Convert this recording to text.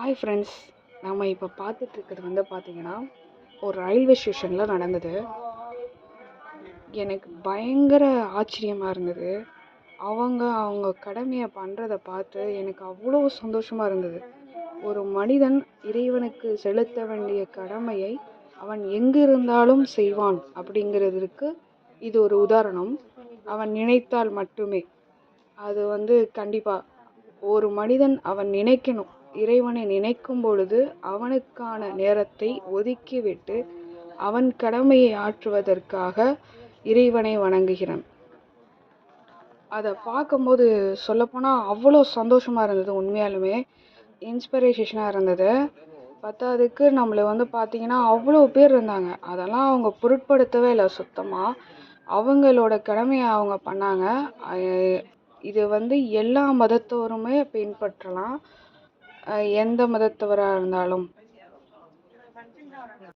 Hi friends, நம்ம இப்போ பார்த்துட்ருக்கிறது பார்த்தீங்கன்னா ஒரு ரயில்வே ஸ்டேஷனில் நடந்தது. எனக்கு பயங்கர ஆச்சரியமாக இருந்தது. அவங்க கடமையை பண்ணுறத பார்த்து எனக்கு அவ்வளோ சந்தோஷமாக இருந்தது. ஒரு மனிதன் இறைவனுக்கு செலுத்த வேண்டிய கடமையை அவன் எங்கிருந்தாலும் செய்வான் அப்படிங்கிறதுக்கு இது ஒரு உதாரணம். அவன் நினைத்தால் மட்டுமே அது கண்டிப்பாக ஒரு மனிதன் அவன் நினைக்கணும். இறைவனை நினைக்கும் பொழுது அவனுக்கான நேரத்தை ஒதுக்கிவிட்டு அவன் கடமையை ஆற்றுவதற்காக இறைவனை வணங்குகிறான். அதை பார்க்கும்போது சொல்லப்போனால் அவ்வளோ சந்தோஷமாக இருந்தது. உண்மையாலுமே இன்ஸ்பிரேஷனாக இருந்தது. பத்தாவதுக்கு நம்மளை பார்த்தீங்கன்னா அவ்வளோ பேர் இருந்தாங்க. அதெல்லாம் அவங்க பொருட்படுத்தவே இல்லை. சுத்தமாக அவங்களோட கடமையை அவங்க பண்ணாங்க. இது எல்லா மதத்தவருமே பின்பற்றலாம், எந்த மதத்தவராக இருந்தாலும்.